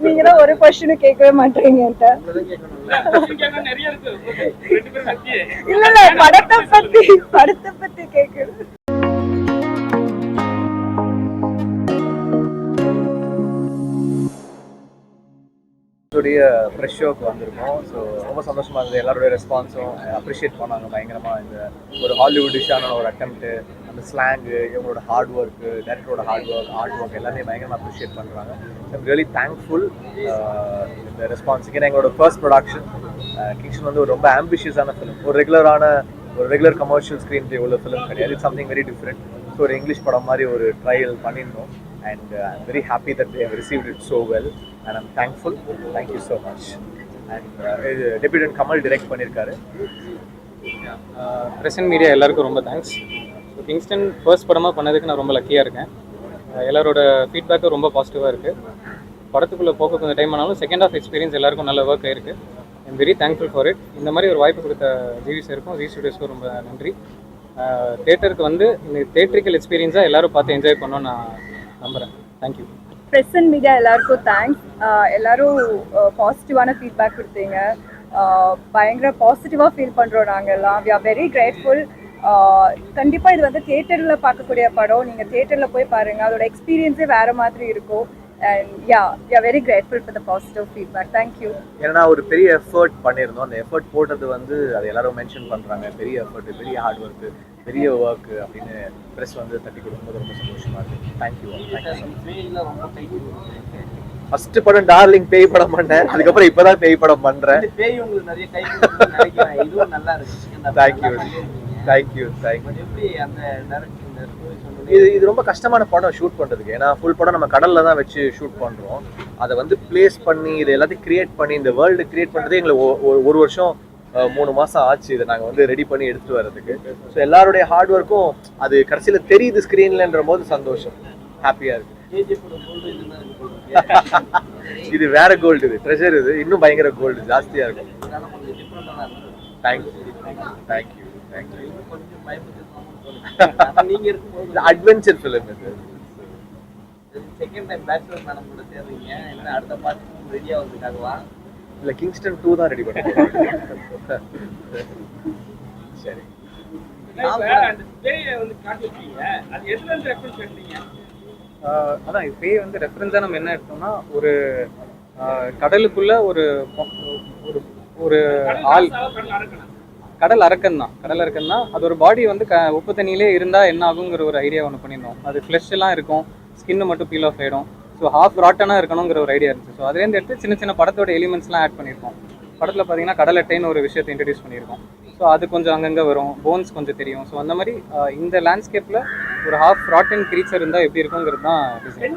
நீங்க தான் ஒரு क्वेश्चन கேட்கவே மாட்டீங்க என்கிட்ட. இல்ல இல்ல படத்தை பத்தி கேக்குறது. ஃப்ரெஷ் ஷோக்கு வந்திருக்கோம். ஸோ ரொம்ப சந்தோஷமாக இருந்தது. எல்லாருடைய ரெஸ்பான்ஸும் அப்ரிஷியேட் பண்ணாங்க பயங்கரமாக. இந்த ஒரு ஹாலிவுட்டிஷான ஒரு அட்டெம்ப்ட்டு, அந்த ஸ்லாங்கு, இவங்களோட ஹார்ட் ஒர்க்கு, டேரக்டரோட ஆர்ட் ஒர்க் எல்லாமே பயங்கரமாக அப்ரிஷியேட் பண்ணுறாங்க. ஐம் ரியலி தேங்க்ஃபுல் இந்த ரெஸ்பான்ஸுக்கு. ஏன்னா எங்களோட ஃபர்ஸ்ட் ப்ரொடக்ஷன் கிங்ஸ்டன் வந்து ஒரு ரொம்ப ஆம்பிஷியஸான ஃபிலிம். ஒரு ரெகுலர் கமர்ஷியல் ஸ்க்ரீன் பிளே உள்ள ஃபிலிம் கிடையாது. It's something very different. So ஒரு இங்கிலீஷ் படம் மாதிரி ஒரு ட்ரையல் பண்ணியிருந்தோம். And I'm very happy that they have received it so well, and I'm thankful. Thank you so much. And Deputy Kamal direct பண்ணிருக்காரு. Present media எல்லாருக்கும் ரொம்ப thanks. So Kingston first படமாக பண்ணதுக்கு நான் ரொம்ப லக்கியாக இருக்கேன். எல்லாரோட ஃபீட்பேக்கும் ரொம்ப பாசிட்டிவாக இருக்குது. படத்துக்குள்ளே போக கொஞ்சம் டைம் ஆனாலும் செகண்ட் ஆஃப் எக்ஸ்பீரியன்ஸ் எல்லாருக்கும் நல்ல ஒர்க் ஆயிருக்கு. I'm very thankful for it. இந்த மாதிரி ஒரு வாய்ப்பு கொடுத்த ஜிவி சாருக்கும் ஜி ஸ்டுடியோஸ்க்கும் ரொம்ப நன்றி. தேட்டருக்கு வந்து இந்த தேட்ரிக்கல் எக்ஸ்பீரியன்ஸாக எல்லோரும் பார்த்து என்ஜாய் பண்ணோன்னு நான் நம்புகிறேன். தேங்க்யூ. ப்ரெஸ் அண்ட் மீடியா எல்லாருக்கும் தேங்க்ஸ். எல்லோரும் பாசிட்டிவான ஃபீட்பேக் கொடுத்தீங்க. பயங்கர பாசிட்டிவாக ஃபீல் பண்ணுறோம் நாங்கள் எல்லாம். We are very grateful. கண்டிப்பாக இது வந்து தியேட்டரில் பார்க்கக்கூடிய படம். நீங்கள் தியேட்டரில் போய் பாருங்கள், அதோட எக்ஸ்பீரியன்ஸே வேறு மாதிரி இருக்கும். And yeah, we are very grateful for the positive feedback. Thank you. ஏன்னா ஒரு பெரிய எஃபர்ட் பண்ணியிருந்தோம். அந்த எஃபர்ட் போட்டது வந்து அது எல்லாரும் மென்ஷன் பண்ணுறாங்க. பெரிய எஃபர்ட், பெரிய ஹார்ட் ஒர்க்கு, பெரிய ஒர்க் அப்படின்னு ப்ரெஸ் வந்து தட்டி கொடுக்கும்போது ரொம்ப சந்தோஷமாக இருக்குது. தேங்க்யூ. ஃபர்ஸ்ட் படம் டார்லிங் பேய் படம் பண்ணேன். அதுக்கப்புறம் இப்போதான் பேய் படம் பண்ணுறேன். தேங்க்யூ. இது ரொம்ப கஷ்டமான படம் ஷூட் பண்ணுறதுக்கு. ஏன்னா ஃபுல் படம் நம்ம கடலில் தான் வச்சு ஷூட் பண்ணுறோம். அதை வந்து பிளேஸ் பண்ணி இது எல்லாத்தையும் கிரியேட் பண்ணி இந்த வேர்ல்டு கிரியேட் பண்ணுறதே எங்களுக்கு ஒரு வருஷம் 3 மாதம் ஆச்சு. இதை நாங்கள் வந்து ரெடி பண்ணி எடுத்துகிட்டு வர்றதுக்கு. ஸோ எல்லாருடைய ஹார்ட் ஒர்க்கும் அது கடைசியில் தெரியுது ஸ்க்ரீன்லன்ற போது சந்தோஷம், ஹாப்பியாக இருக்குது. இது வேற கோல்டு, இது ட்ரெஷர், இது இன்னும் பயங்கர கோல்டு ஜாஸ்தியாக இருக்கும். தேங்க்யூ. அட்வென்ச்சர் ஃபிலிம் இது. செகண்ட் டைம் பேச்சுலர் மேடம் கூட சேர்றீங்க. என்ன அடுத்த பார்ட் ரெடியா வந்துட்டாங்களா? இல்ல கிங்ஸ்டன் 2 தான் ரெடி பண்ணிருக்கோம். சரி. அந்த பேயை வந்து காட்டிட்டீங்க. அது எதுல இருந்து ரெஃபரன்ஸ் எடுத்தீங்க? அதான் பேய் வந்து ரெஃபரன்ஸா நம்ம என்ன எடுத்தோம்னா, ஒரு கடலுக்குள்ள ஒரு ஒரு ஆள், கடல் அரக்கன் தான். அது ஒரு பாடி வந்து உப்பு தண்ணியிலே இருந்தால் என்ன ஆகுங்கிற ஒரு ஐடியா ஒன்று பண்ணியிருந்தோம். அது ஃப்ளஷ் எல்லாம் இருக்கும், ஸ்கின்னு மட்டும் பீல் ஆஃப் ஆகிடும். ஸோ ஹாஃப் ராட்டனாக இருக்கணுங்கிற ஒரு ஐடியா இருந்துச்சு. ஸோ அதுலேருந்து எடுத்து சின்ன சின்ன படத்தோட எலிமெண்ட்ஸ்லாம் ஆட் பண்ணியிருக்கோம். படத்தில் பார்த்தீங்கன்னா கடல் அட்டைன்னு ஒரு விஷயத்தை இன்ட்ரடியூஸ் பண்ணியிருக்கோம். ஸோ அது கொஞ்சம் அங்கங்கே வரும், போன்ஸ் கொஞ்சம் தெரியும். ஸோ அந்த மாதிரி இந்த லேண்ட்ஸ்கேப்பில் ஒரு ஹாஃப் ராட்டன் கிரீச்சர் இருந்தால் எப்படி இருக்குங்கிறது தான் டிசைன்.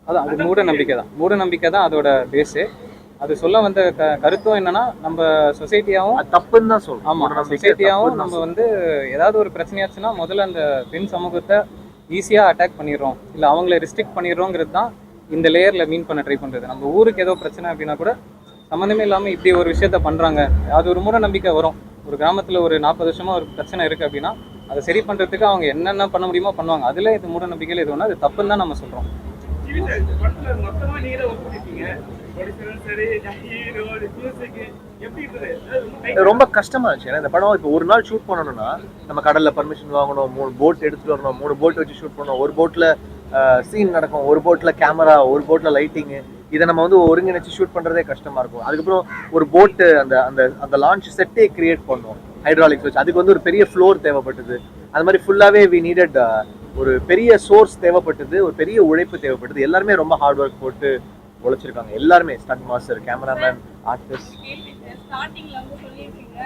அதான் அது மூட நம்பிக்கை தான் அதோட பேஸு. அது சொல்ல வந்த கருத்தும் என்னன்னா, நம்ம சொசைட்டியாவும் தப்புன்னு தான் சொல்றோம். ஆமாம், சொசைட்டியாவும் நம்ம வந்து ஏதாவது ஒரு பிரச்சனையாச்சுன்னா முதல்ல அந்த பெண் சமூகத்தை ஈஸியாக அட்டாக் பண்ணிடுறோம், இல்லை அவங்கள ரெஸ்ட்ரிக்ட் பண்ணிடுறோங்கிறது தான் இந்த லேயரில் மீன் பண்ண ட்ரை பண்ணுறது. நம்ம ஊருக்கு ஏதோ பிரச்சனை அப்படின்னா கூட சம்மந்தமே இல்லாமல் இப்படி ஒரு விஷயத்த பண்ணுறாங்க. அது ஒரு மூட நம்பிக்கை வரும். ஒரு கிராமத்தில் ஒரு 40 வருஷமாக ஒரு பிரச்சனை இருக்குது அப்படின்னா அதை சரி பண்ணுறதுக்கு அவங்க என்னென்ன பண்ண முடியுமோ பண்ணுவாங்க. அதில் இது மூட நம்பிக்கையில் இது ஒன்று, அது தப்புன்னு தான் நம்ம சொல்கிறோம். ரொம்ப கஷ்டமா இருந்துச்சு. ஏன்னா இந்த படம் இப்போ ஒரு நாள் ஷூட் பண்ணணும்னா நம்ம கடல்ல பர்மிஷன் வாங்கணும், 3 போட் எடுத்துட்டு வரணும், 3 போட் வச்சு ஷூட் பண்ணணும். ஒரு போட்ல சீன் நடக்கும், ஒரு போட்ல கேமரா, ஒரு போட்ல லைட்டிங்கு. இதை நம்ம வந்து ஒருங்கிணைச்சு ஷூட் பண்றதே கஷ்டமா இருக்கும். அதுக்கப்புறம் ஒரு போட்டு அந்த அந்த அந்த லான்ச் செட்டே கிரியேட் பண்ணுவோம் ஹைட்ராலிக்ஸ் வச்சு. அதுக்கு வந்து ஒரு பெரிய ஃப்ளோர் தேவைப்பட்டது. அது மாதிரி ஃபுல்லாவே வி நீடட் ஒரு பெரிய சோர்ஸ் தேவைப்பட்டது, ஒரு பெரிய உழைப்பு தேவைப்பட்டது. எல்லாருமே ரொம்ப ஹார்ட் ஒர்க் போட்டு உழைச்சிருக்காங்க. எல்லாருமே ஸ்டண்ட் மாஸ்டர், கேமராமேன், ஆர்டிஸ்ட். ஸ்டார்டிங்ல வந்து சொல்லிருக்கீங்க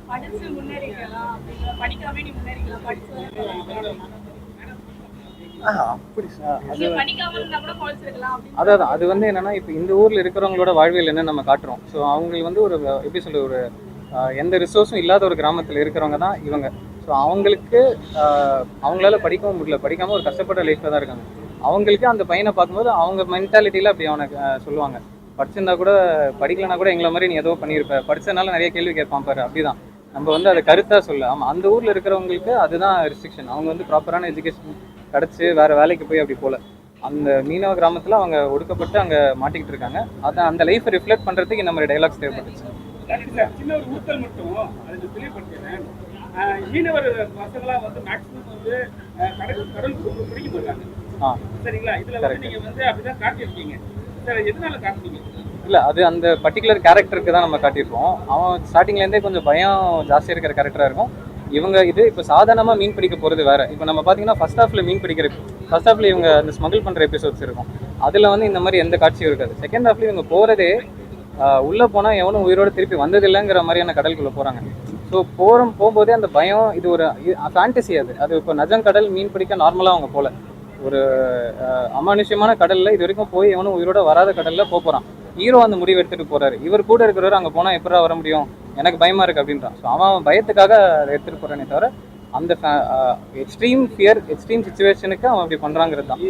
படிச்சு முன்னேறிக்கலாம் அப்படிங்கிற, படிக்காம நீ முன்னேறிக்கலாம், படிச்சு அப்படி அதான் அது வந்து என்னன்னா, இப்போ இந்த ஊர்ல இருக்கிறவங்களோட வாழ்வியல் என்ன நம்ம காட்டுறோம். ஸோ அவங்களுக்கு வந்து ஒரு எப்படி சொல்ற, ஒரு எந்த ரிசோர்ஸும் இல்லாத ஒரு கிராமத்தில் இருக்கிறவங்க தான் இவங்க. ஸோ அவங்களுக்கு அவங்களால படிக்கவும் முடியல, படிக்காமல் ஒரு கஷ்டப்பட்ட லைஃப்பில் தான் இருக்காங்க. அவங்களுக்கு அந்த பையனை பார்க்கும்போது அவங்க மென்டாலிட்டியில் அப்படி அவனுக்கு சொல்லுவாங்க, படிச்சிருந்தா கூட படிக்கலனா கூட எங்களை மாதிரி நீ ஏதோ பண்ணியிருப்ப, படித்ததுனால நிறைய கேள்வி கேட்பான் பாரு, அப்படி தான். நம்ம வந்து அதை கருத்தாக சொல்ல. ஆமாம், அந்த ஊரில் இருக்கிறவங்களுக்கு அதுதான் ரெஸ்ட்ரிக்ஷன். அவங்க வந்து ப்ராப்பரான எஜுகேஷன் கிடச்சி வேறு வேலைக்கு போய் அப்படி போகல. அந்த மீனவ கிராமத்தில் அவங்க ஒடுக்கப்பட்டு அங்கே மாட்டிக்கிட்டு இருக்காங்க. அதை அந்த லைஃப்பை ரிஃப்ளெக்ட் பண்ணுறதுக்கு இந்த மாதிரி டைலாக்ஸ் தேவைப்பட்டுச்சு. சின்ன ஒரு ஊத்தல் மட்டும் அதுக்கு தெளிவுபடுத்துறேன். மீனவர் பசங்களாம் வந்து மேக்ஸிமம் வந்து கடலுக்கு ரொம்ப பிடிக்க மாட்டாங்க. சரிங்களா? இதுல வந்து நீங்க வந்து அப்படிதான் காட்டியிருக்கீங்க. சார் எதனால காட்டுறீங்க? இல்லை, அது அந்த பர்டிகுலர் கேரக்டருக்கு தான் நம்ம காட்டியிருப்போம். அவன் ஸ்டார்டிங்லேருந்தே கொஞ்சம் பயம் ஜாஸ்தியாக இருக்கிற கேரக்டராக இருக்கும். இவங்க இது இப்போ சாதாரணமாக மீன் பிடிக்க போகிறது வேறு. இப்போ நம்ம பார்த்தீங்கன்னா ஃபர்ஸ்ட் ஹாஃபில் மீன் பிடிக்கிற ஃபர்ஸ்ட் ஹாஃபில் இவங்க அந்த ஸ்மகிள் பண்ணுற எபிசோட்ஸ் இருக்கும். அதில் வந்து இந்த மாதிரி எந்த காட்சியும் இருக்காது. செகண்ட் ஹாஃப்ல இவங்க போகிறதே உள்ளே போனால் எவனும் உயிரோடு திருப்பி வந்ததில்லைங்கிற மாதிரியான கடலுக்குள்ளே போகிறாங்க. ஸோ போகும்போதே அந்த பயம், இது ஒரு ஃபேண்டசி. அது இப்போ நஜம் கடல் மீன் பிடிக்க நார்மலாக அவங்க போகல. ஒரு அமானுஷ்யமான கடலில் இது வரைக்கும் போய் எவனும் உயிரோட வராத கடலில் போகிறான். ஹீரோ அந்த முடிவு எடுத்துகிட்டு போகிறாரு. இவர் கூட இருக்கிறவர் அங்கே போனால் எப்படா வர முடியும், எனக்கு பயமாக இருக்குது அப்படின்றான். ஸோ அவன் பயத்துக்காக அதை எடுத்துகிட்டு போகிறானே தவிர அந்த எக்ஸ்ட்ரீம் ஃபியர், எக்ஸ்ட்ரீம் சுச்சுவேஷனுக்கு அவன் அப்படி பண்ணுறாங்கிறது தான்.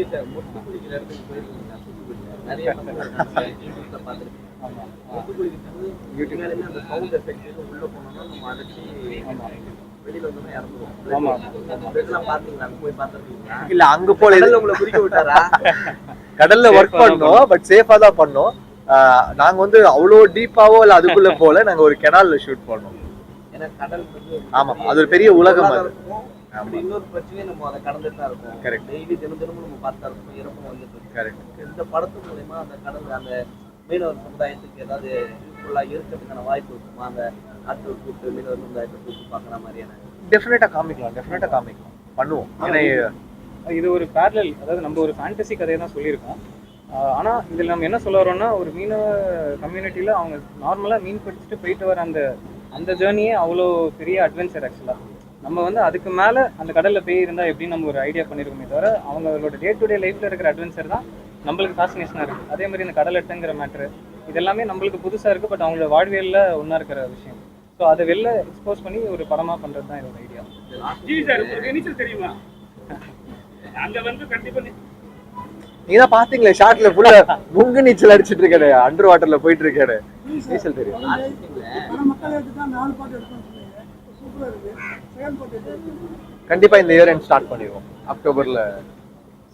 இல்ல அங்க போல உங்களை குறிக்க விட்டாரா? கடல்ல ஒர்க் பண்ணோம், பட் சேஃபா தான் பண்ணோம். நாங்க வந்து அவ்வளோ டீப்பாவோ இல்ல அதுக்குள்ள போல, நாங்க ஒரு கெனால்ல ஷூட் பண்ணோம். ஆமா, அது ஒரு பெரிய உலகம். அது அப்படி இன்னொரு பிரச்சனையை நம்ம அதை கடந்துட்டு தான் இருக்கோம். கரெக்ட். டெய்லி தினமும் நம்ம பார்த்தா இருக்கோம், இறப்பும் வந்துட்டு இருக்கு. கரெக்ட். இந்த படத்து மூலமா அந்த கடல் அந்த மீனவர் சமுதாயத்துக்கு ஏதாவது யூஸ்ஃபுல்லா இருக்கிறதுக்கான வாய்ப்பு இருக்குமா? அந்த ஆட்கள் கூப்பிட்டு மீனவர் சமுதாயத்தை கூப்பிட்டு பார்க்குற மாதிரியான டெஃபினட்டா காமிக்கலாம் பண்ணுவோம். ஏன்னா இது ஒரு பேரலல், அதாவது நம்ம ஒரு ஃபேண்டசி கதையை தான் சொல்லியிருக்கோம். ஆனால் இதில் நம்ம என்ன சொல்ல வரோம்னா, ஒரு மீனவ கம்யூனிட்டியில் அவங்க நார்மலாக மீன் பிடிச்சிட்டு போயிட்டு வர அந்த ஜேர்னியே அவ்வளோ பெரிய அட்வென்ச்சர். ஆக்சுவலாக நம்ம வந்து அதுக்கு மேலே அந்த கடலில் போய் இருந்தால் எப்படின்னு நம்ம ஒரு ஐடியா பண்ணியிருக்கோமே தவிர, அவங்களோட டே டு டே லைஃப்பில் இருக்கிற அட்வென்ச்சர் தான் நம்மளுக்கு ஃபேசினேஷனாக இருக்குது. அதே மாதிரி இந்த கடல் எட்டுங்கிற மேட்ரு இதெல்லாமே நம்மளுக்கு புதுசாக இருக்குது. பட் அவங்களோட வாழ்வியலில் ஒன்றா இருக்கிற விஷயம். ஸோ அதை வெளில எக்ஸ்போஸ் பண்ணி ஒரு படமாக பண்ணுறது தான் என்னோட ஐடியா. ஜி சார், உங்களுக்கு நீச்சல் தெரியுமா? அங்க வந்து கண்டிப்பா நீதான் பாத்தீங்களே ஷார்ட்ல ஃபுல்லா முங்கு நீச்சல் அடிச்சிட்டு இருக்காரு, அண்டர் வாட்டர்ல போயிட்டு இருக்காரு. நீச்சல் தெரியும். கண்டிப்பா இந்த இயர் எண்ட் ஸ்டார்ட் பண்ணிடுவோம். அக்டோபர்ல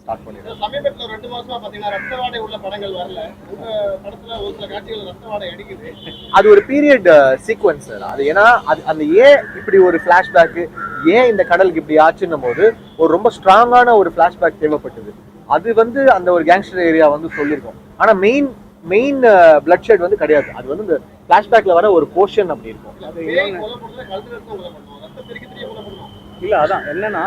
ஸ்டார்ட் பண்ணிடுவோம். சமீபத்துல 2 மாசமா பாத்தீங்கன்னா ரத்த வாடை உள்ள படங்கள் வரல. உங்க படத்துல ஒரு சில காட்சிகள் ரத்த வாடை அடிக்குது. அது ஒரு பீரியட் சீக்வன்ஸ். அது ஏன்னா அந்த ஏன் இப்படி ஒரு பிளாஷ்பேக், ஏன் இந்த கடலுக்கு இப்படி ஆச்சுன்னும் போது ஒரு ரொம்ப ஸ்ட்ராங்கான ஒரு பிளாஷ்பேக் தேவைப்பட்டது. அது வந்து அந்த ஒரு கேங்ஸ்டர் ஏரியா வந்து சொல்லியிருக்கோம். ஆனா மெயின் பிளட் ஷெட் வந்து கிடையாது. அது வந்து இந்த பிளாஷ்பேக்ல வர ஒரு போர்ஷன் அப்படி இருக்கும். இல்ல அதான் என்னன்னா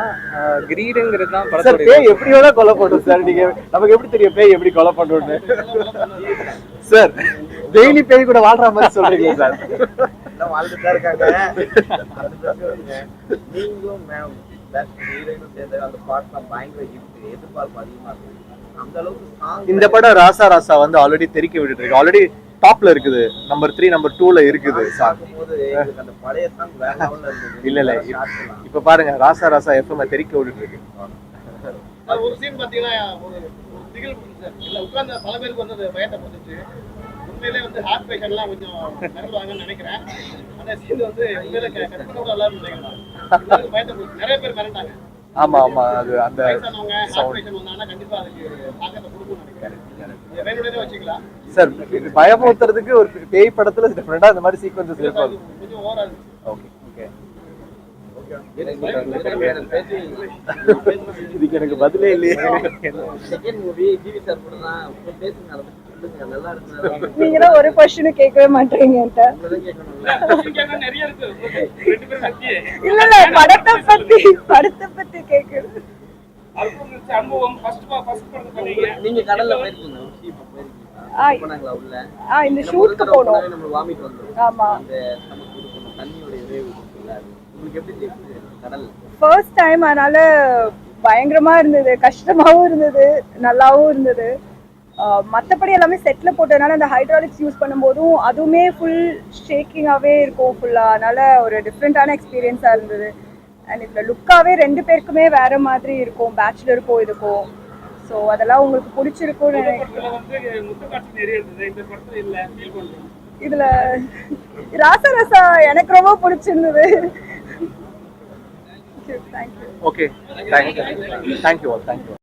கிரீடுங்கிறது தான் சார். படத்தோட பேய் எப்படி வேணா கொலை பண்ணும் சார். நீங்க நமக்கு எப்படி தெரியும் பேய் எப்படி கொலை பண்ணுன்னு? சார் டெய்லி பேய் கூட வாழ்ற மாதிரி சொல்றீங்க சார். எல்லாம் வாழ்ந்துட்டு தான் இருக்காங்க. நீங்களும் சேர்ந்து அந்த பாட்லாம் பயங்கர எதிர்பார்ப்பு அதிகமா இருக்கு. அந்த அளவுக்கு இந்த படம் ராசா ராசா வந்து ஆல்ரெடி தெறிக்க விட்டுட்டு இருக்கு. ஆல்ரெடி டாப்ல இருக்குது. நம்பர் 3 நம்பர் 2ல இருக்குது. அந்த பழைய சாங் வேற லெவல்ல இருந்தது. இல்ல இப்ப பாருங்க ராசா ராசா எஃப்எம் தெறிக்க விட்டுட்டு இருக்கு. ஒரு சீன் பாத்தீங்கன்னா ஒரு திகில் சார். இல்ல உட்கார்ந்த பல பேருக்கு வந்து பயத்தை போட்டுச்சு. உண்மையிலே வந்து ஹார்ட் பேஷண்ட்லாம் கொஞ்சம் நடந்துவாங்கன்னு நினைக்கிறேன். அந்த சீன் வந்து உண்மையிலே கற்பனை எல்லாரும் நினைக்கிறாங்க. பயத்தை போட்டு நிறைய பேர் மிரண்டாங்க. ஆமா அது அந்த சார் பயமுறுத்துறதுக்கு ஒரு பேய் படத்துல டிஃபரெண்டா இந்த மாதிரி சீக்வென்சஸ் இருக்கும். இதுக்கு எனக்கு பதிலே இல்லையே. நீங்க தான் ஒரு क्वेश्चन கேட்கவே மாட்டீங்க என்கிட்ட. இல்ல படத்தை பத்தி கேக்குறது. நீங்க கடல்ல போயிருக்கீங்க? இந்த ஷூட்க்கு போனோம். ஆமா. தண்ணியோட வேவ் இருக்குல்ல, உங்களுக்கு எப்படி தெரியுது கடல்? ஃபர்ஸ்ட் டைம், அதனால பயங்கரமா இருந்தது, கஷ்டமாவும் இருந்தது, நல்லாவும் இருந்தது. மற்றபடி எல்லாமே செட்ல போட்டதுனால அந்த ஹைட்ராலிக்ஸ் யூஸ் பண்ணும்போதும் அதுவுமே ஃபுல் ஷேக்கிங்காகவே இருக்கும் ஃபுல்லாக. அதனால ஒரு டிஃப்ரெண்ட்டான எக்ஸ்பீரியன்ஸாக இருந்தது. அண்ட் இதில் லுக்காகவே 2 பேருக்குமே வேறு மாதிரி இருக்கும், பேச்சுலருக்கும் இதுக்கும். ஸோ அதெல்லாம் உங்களுக்கு பிடிச்சிருக்கும்னு நினைக்கிறேன். இதுல ராசா எனக்கு ரொம்ப பிடிச்சிருந்தது. Thank you. Okay, thank you all, thank you.